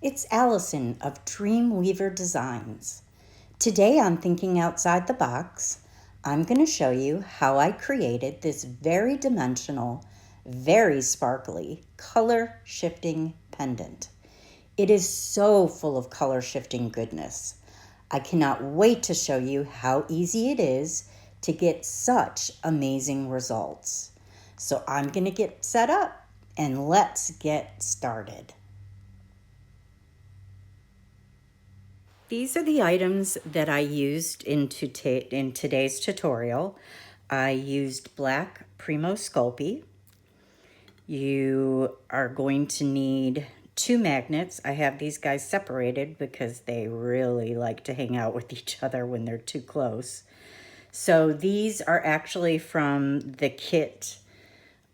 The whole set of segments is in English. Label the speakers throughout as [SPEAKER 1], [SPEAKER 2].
[SPEAKER 1] It's Alison of Dreamweaver Designs. Today on Thinking Outside the Box, I'm going to show you how I created this very dimensional, very sparkly, color-shifting pendant. It is so full of color-shifting goodness. I cannot wait to show you how easy it is to get such amazing results. So I'm going to get set up and let's get started. These are the items that I used in today's tutorial. I used black Primo Sculpey. You are going to need 2 magnets. I have these guys separated because they really like to hang out with each other when they're too close. So these are actually from the kit,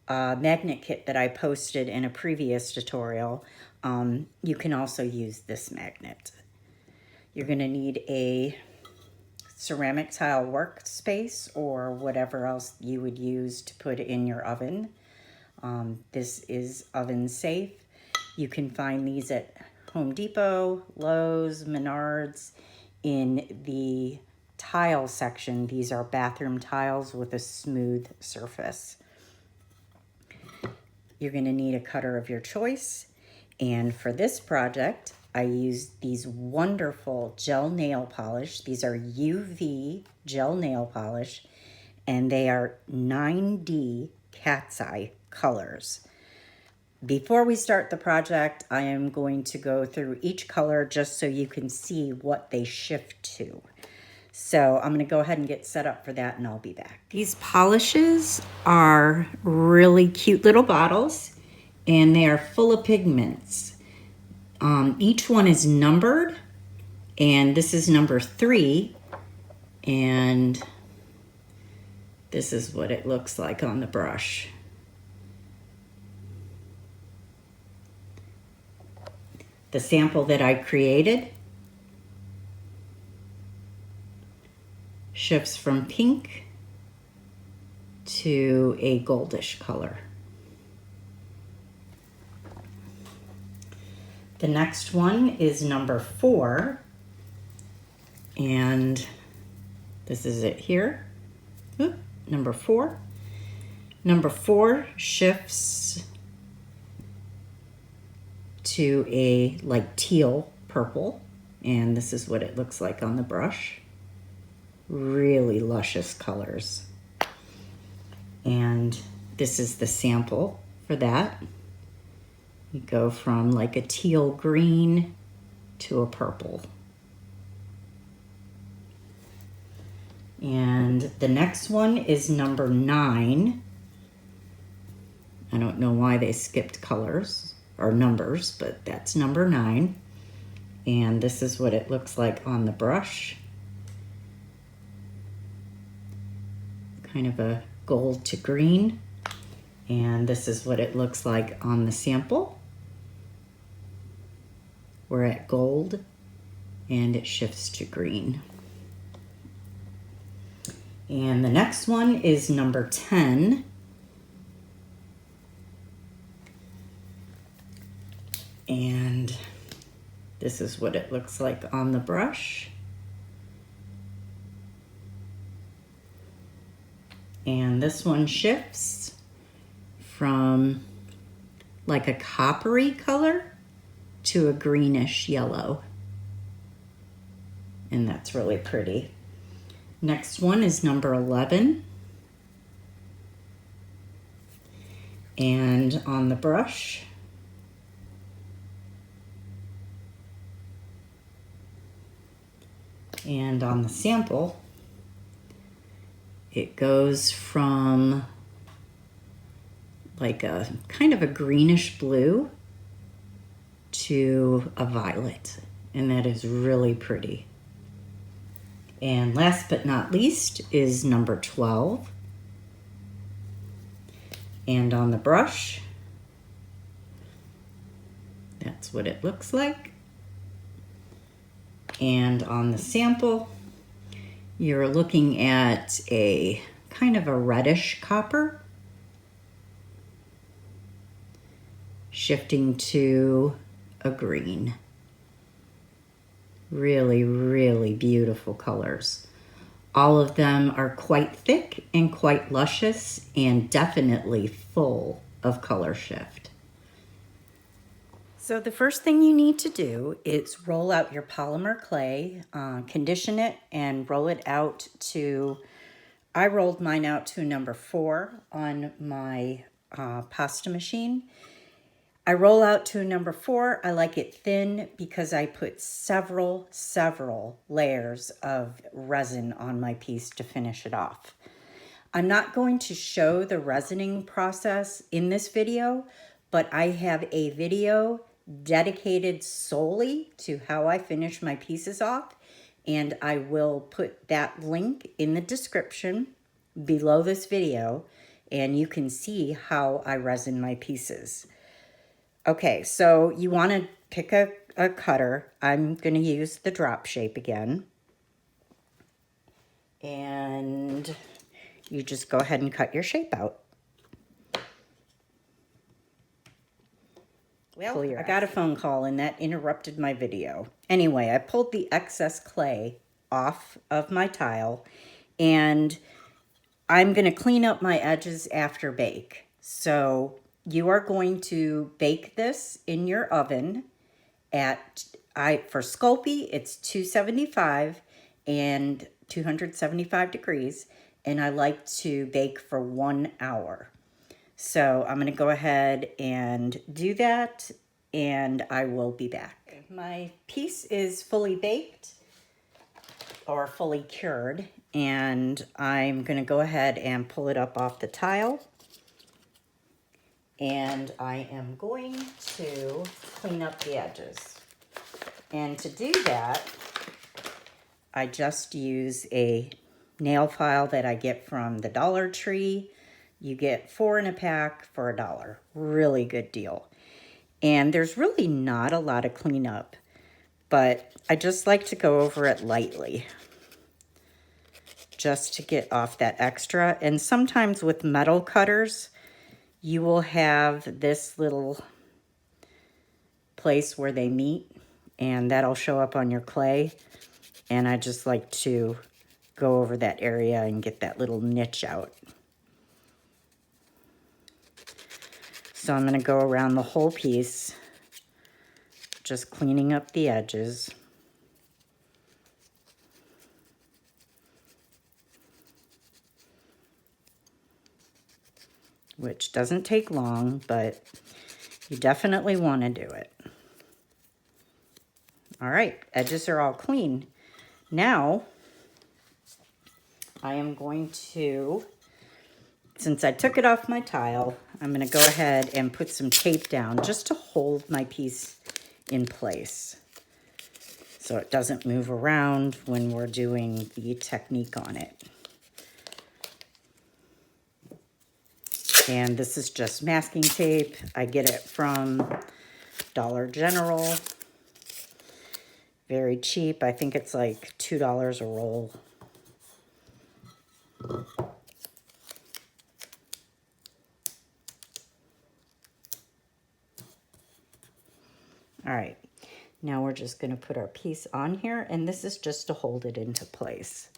[SPEAKER 1] magnet kit that I posted in a previous tutorial. You can also use this magnet. You're going to need a ceramic tile workspace or whatever else you would use to put in your oven. This is oven safe. You can find these at Home Depot, Lowe's, Menards. In the tile section, these are bathroom tiles with a smooth surface. You're going to need a cutter of your choice. And for this project, I used these wonderful gel nail polish. These are UV gel nail polish, and they are 9D cat's eye colors. Before we start the project, I am going to go through each color just so you can see what they shift to. So I'm going to go ahead and get set up for that, and I'll be back. These polishes are really cute little bottles, and they are full of pigments. Each one is numbered, and this is number 3, and this is what it looks like on the brush. The sample that I created shifts from pink to a goldish color. The next one is number 4, and this is it here. Oop, number 4. Number 4 shifts to a like teal purple, and this is what it looks like on the brush. Really luscious colors. And this is the sample for that. You go from like a teal green to a purple. And the next one is number 9. I don't know why they skipped colors or numbers, but that's number 9. And this is what it looks like on the brush. Kind of a gold to green. And this is what it looks like on the sample. We're at gold, and it shifts to green. And the next one is number 10. And this is what it looks like on the brush. And this one shifts from like a coppery color to a greenish yellow. And that's really pretty. Next one is number 11. And on the brush, and on the sample, it goes from like a kind of a greenish blue to a violet, and that is really pretty. And last but not least is number 12. And on the brush, that's what it looks like. And on the sample, you're looking at a kind of a reddish copper, shifting to a green. Really, really beautiful colors. All of them are quite thick and quite luscious and definitely full of color shift. So the first thing you need to do is roll out your polymer clay, condition it, and roll it out to, I rolled mine out to number 4 on my pasta machine. I roll out to number 4. I like it thin because I put several layers of resin on my piece to finish it off. I'm not going to show the resining process in this video, but I have a video dedicated solely to how I finish my pieces off, and I will put that link in the description below this video, and you can see how I resin my pieces. Okay, so you want to pick a cutter. I'm going to use the drop shape again. And you just go ahead and cut your shape out. Well, I got a phone call and that interrupted my video. Anyway, I pulled the excess clay off of my tile and I'm going to clean up my edges after bake. So you are going to bake this in your oven at, for Sculpey, it's 275 and 275 degrees, and I like to bake for 1 hour. So I'm going to go ahead and do that, and I will be back. My piece is fully baked or fully cured, and I'm going to go ahead and pull it up off the tile. And I am going to clean up the edges. And to do that, I just use a nail file that I get from the Dollar Tree. You get 4 in a pack for $1. Really good deal. And there's really not a lot of cleanup, but I just like to go over it lightly just to get off that extra. And sometimes with metal cutters, you will have this little place where they meet, and that'll show up on your clay. And I just like to go over that area and get that little niche out. So I'm going to go around the whole piece, just cleaning up the edges. Which doesn't take long, but you definitely want to do it. All right, edges are all clean. Now, I am going to, since I took it off my tile, I'm going to go ahead and put some tape down just to hold my piece in place so it doesn't move around when we're doing the technique on it. And this is just masking tape. I get it from Dollar General. Very cheap. I think it's like $2 a roll. All right, now we're just going to put our piece on here, and this is just to hold it into place.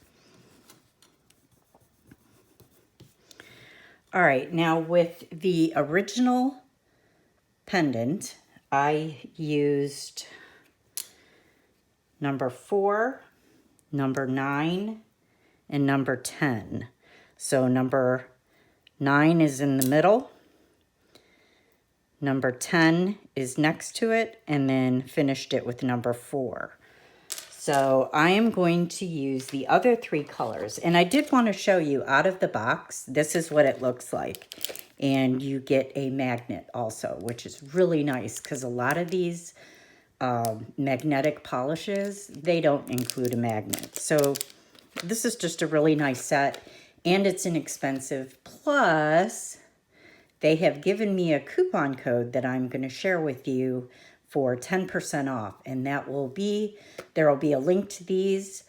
[SPEAKER 1] All right, now with the original pendant, I used number 4, number 9, and number 10. So number 9 is in the middle, number 10 is next to it, and then finished it with number 4. So I am going to use the other 3 colors. And I did want to show you out of the box, this is what it looks like. And you get a magnet also, which is really nice because a lot of these magnetic polishes, they don't include a magnet. So this is just a really nice set, and it's inexpensive. Plus, they have given me a coupon code that I'm going to share with you for 10% off, and that will be, there will be a link to these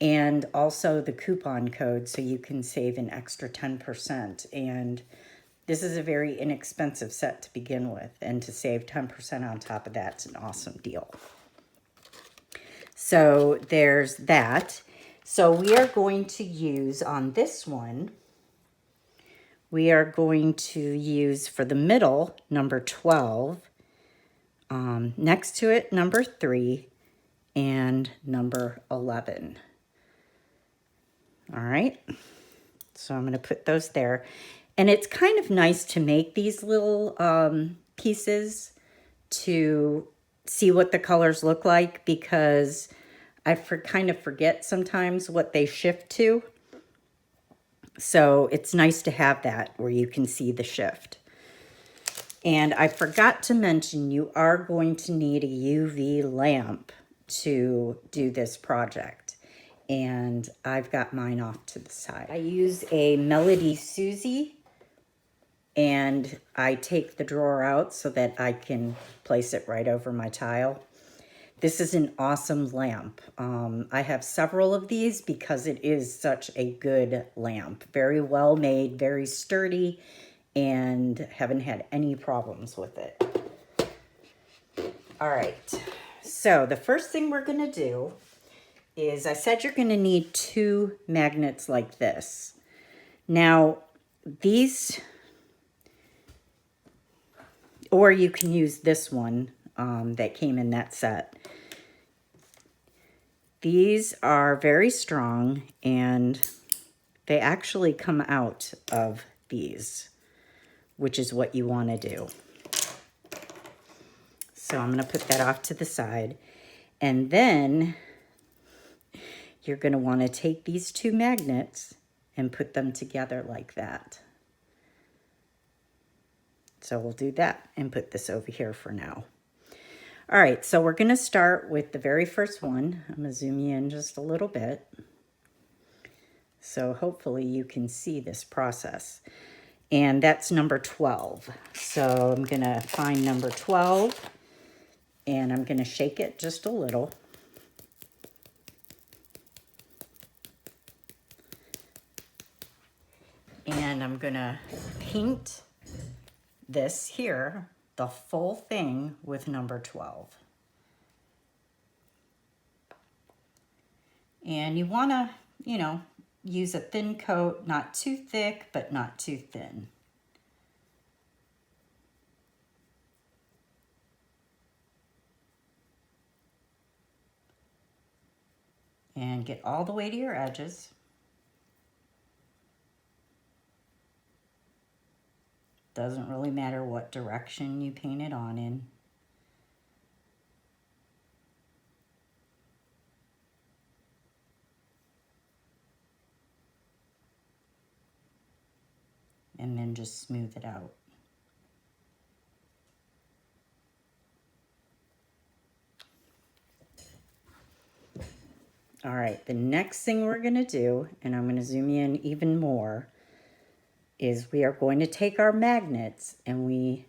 [SPEAKER 1] and also the coupon code so you can save an extra 10%. And this is a very inexpensive set to begin with, and to save 10% on top of that's an awesome deal. So there's that. So we are going to use on this one, we are going to use for the middle, number 12, next to it, number 3, and number 11. All right, so I'm going to put those there. And it's kind of nice to make these little pieces to see what the colors look like, because I kind of forget sometimes what they shift to. So it's nice to have that where you can see the shift. And I forgot to mention, you are going to need a UV lamp to do this project. And I've got mine off to the side. I use a Melody Susie, and I take the drawer out so that I can place it right over my tile. This is an awesome lamp. I have several of these because it is such a good lamp. Very well made, very sturdy, and haven't had any problems with it. All right, so the first thing we're gonna do is, I said you're gonna need 2 magnets like this. Now, these, or you can use this one that came in that set. These are very strong, and they actually come out of these, which is what you want to do. So I'm going to put that off to the side. And then you're going to want to take these 2 magnets and put them together like that. So we'll do that and put this over here for now. All right, so we're going to start with the very first one. I'm going to zoom you in just a little bit. So hopefully you can see this process. And that's number 12. So I'm going to find number 12, and I'm going to shake it just a little. And I'm going to paint this here, the full thing, with number 12. And you want to, use a thin coat, not too thick, but not too thin. And get all the way to your edges. Doesn't really matter what direction you paint it on in. And then just smooth it out. All right, the next thing we're going to do, and I'm going to zoom in even more, is we are going to take our magnets, and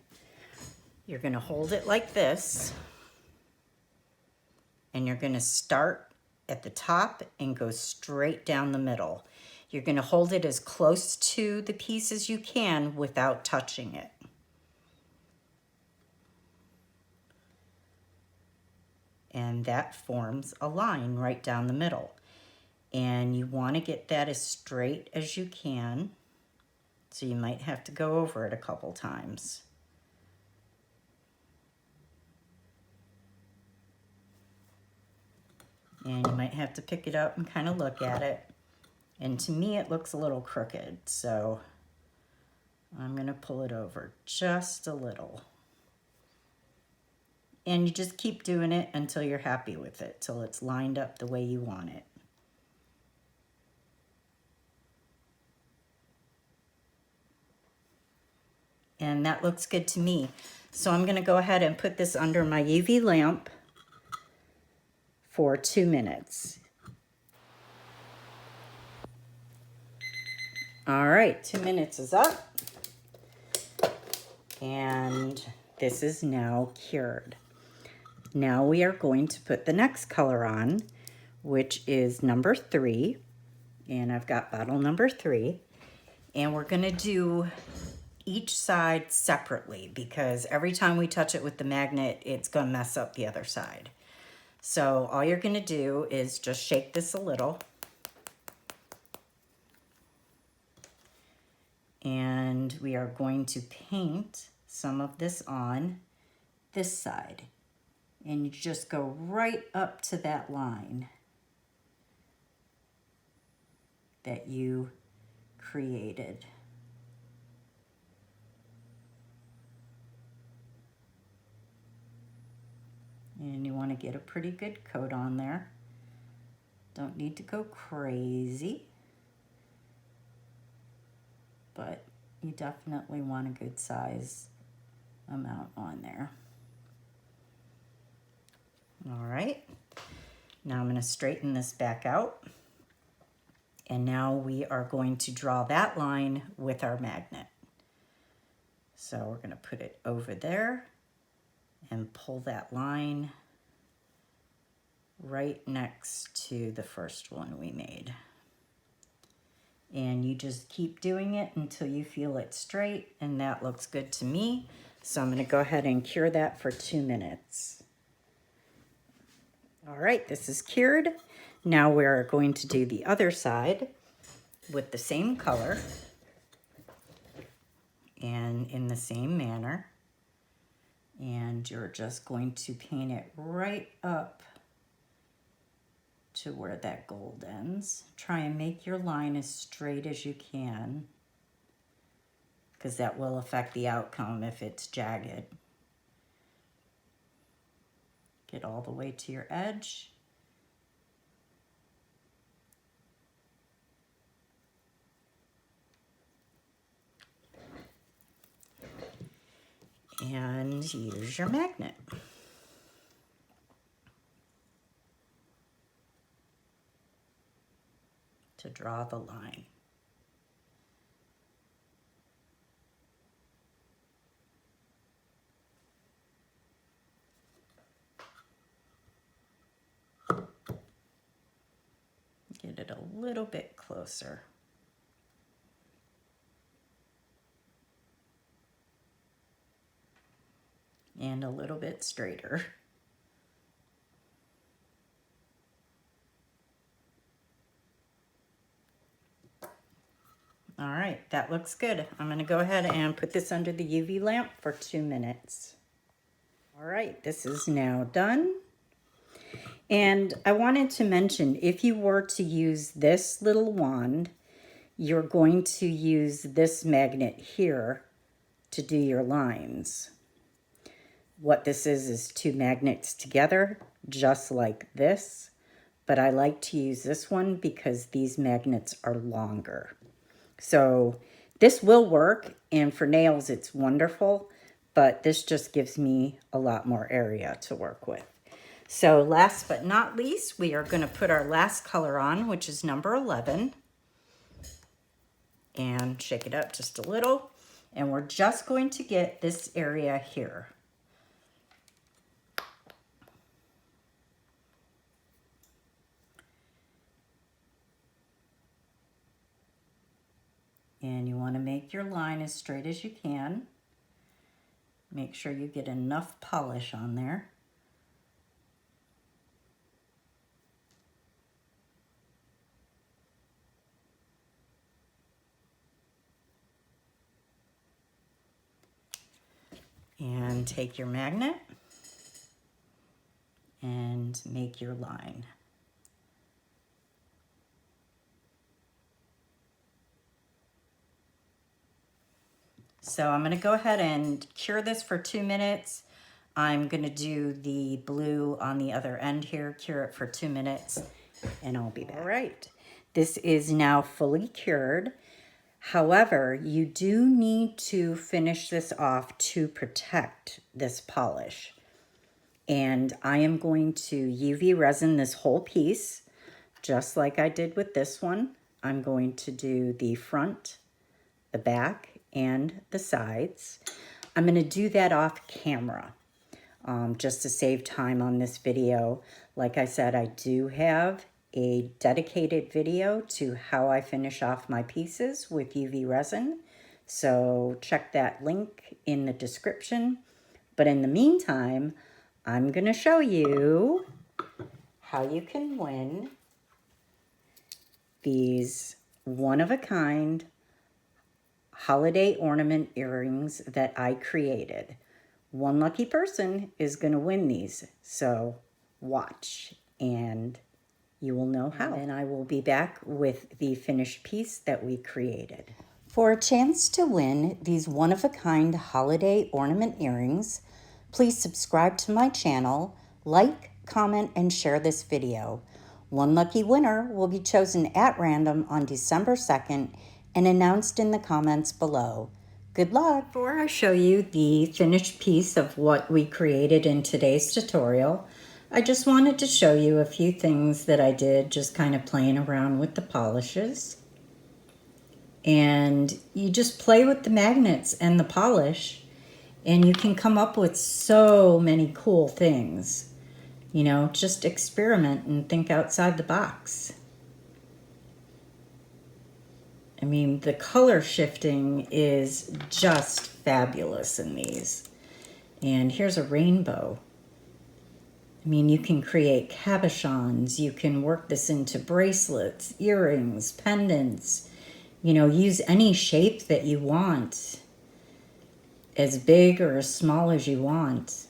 [SPEAKER 1] you're going to hold it like this, and you're going to start at the top and go straight down the middle. You're going to hold it as close to the piece as you can without touching it. And that forms a line right down the middle. And you want to get that as straight as you can. So you might have to go over it a couple times. And you might have to pick it up and kind of look at it. And to me, it looks a little crooked, so I'm going to pull it over just a little. And you just keep doing it until you're happy with it, till it's lined up the way you want it. And that looks good to me. So I'm going to go ahead and put this under my UV lamp for 2 minutes. All right, 2 minutes is up. And this is now cured. Now we are going to put the next color on, which is number 3. And I've got bottle number 3. And we're going to do each side separately, because every time we touch it with the magnet, it's going to mess up the other side. So all you're gonna do is just shake this a little. And we are going to paint some of this on this side. And you just go right up to that line that you created. And you want to get a pretty good coat on there. Don't need to go crazy, but you definitely want a good size amount on there. All right, now I'm going to straighten this back out. And now we are going to draw that line with our magnet. So we're going to put it over there and pull that line right next to the first one we made. And you just keep doing it until you feel it straight, and that looks good to me. So I'm going to go ahead and cure that for 2 minutes. All right, this is cured. Now we're going to do the other side with the same color and in the same manner. And you're just going to paint it right up to where that gold ends. Try and make your line as straight as you can, because that will affect the outcome if it's jagged. Get all the way to your edge. And use your magnet. To draw the line. Get it a little bit closer. And a little bit straighter. All right, that looks good. I'm going to go ahead and put this under the UV lamp for 2 minutes. All right, this is now done. And I wanted to mention, if you were to use this little wand, you're going to use this magnet here to do your lines. What this is 2 magnets together, just like this. But I like to use this one because these magnets are longer. So this will work, and for nails it's wonderful, but this just gives me a lot more area to work with. So last but not least, we are going to put our last color on, which is number 11. And shake it up just a little. And we're just going to get this area here. And you want to make your line as straight as you can. Make sure you get enough polish on there. And take your magnet and make your line. So I'm going to go ahead and cure this for 2 minutes. I'm going to do the blue on the other end here, cure it for 2 minutes, and I'll be back. All right, this is now fully cured. However, you do need to finish this off to protect this polish. And I am going to UV resin this whole piece, just like I did with this one. I'm going to do the front, the back, and the sides. I'm going to do that off camera just to save time on this video. Like I said, I do have a dedicated video to how I finish off my pieces with UV resin. So check that link in the description. But in the meantime, I'm going to show you how you can win these one-of-a-kind holiday ornament earrings that I created. One lucky person is going to win these, so watch and you will know how. And I will be back with the finished piece that we created. For a chance to win these one-of-a-kind holiday ornament earrings, please subscribe to my channel, like, comment, and share this video. One lucky winner will be chosen at random on December 2nd and announced in the comments below. Good luck! Before I show you the finished piece of what we created in today's tutorial, I just wanted to show you a few things that I did just kind of playing around with the polishes. And you just play with the magnets and the polish and you can come up with so many cool things. You know, just experiment and think outside the box. I mean, the color shifting is just fabulous in these. And here's a rainbow. I mean, you can create cabochons, you can work this into bracelets, earrings, pendants, you know, use any shape that you want, as big or as small as you want.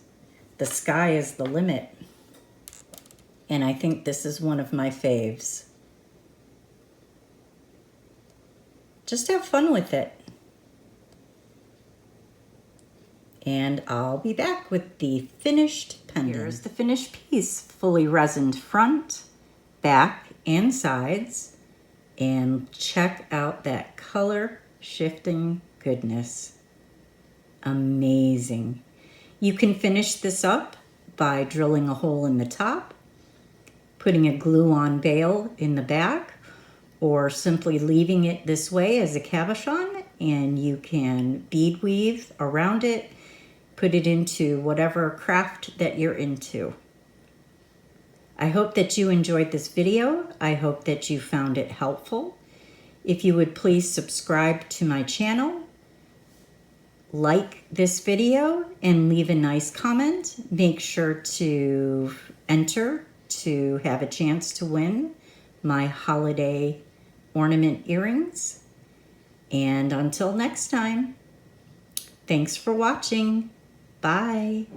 [SPEAKER 1] The sky is the limit. And I think this is one of my faves. Just have fun with it. And I'll be back with the finished pendant. Here's the finished piece, fully resined front, back, and sides. And check out that color shifting goodness. Amazing. You can finish this up by drilling a hole in the top, putting a glue-on bail in the back, or simply leaving it this way as a cabochon, and you can bead weave around it, put it into whatever craft that you're into. I hope that you enjoyed this video. I hope that you found it helpful. If you would please subscribe to my channel, like this video, and leave a nice comment. Make sure to enter to have a chance to win my holiday ornament earrings. And until next time, thanks for watching. Bye.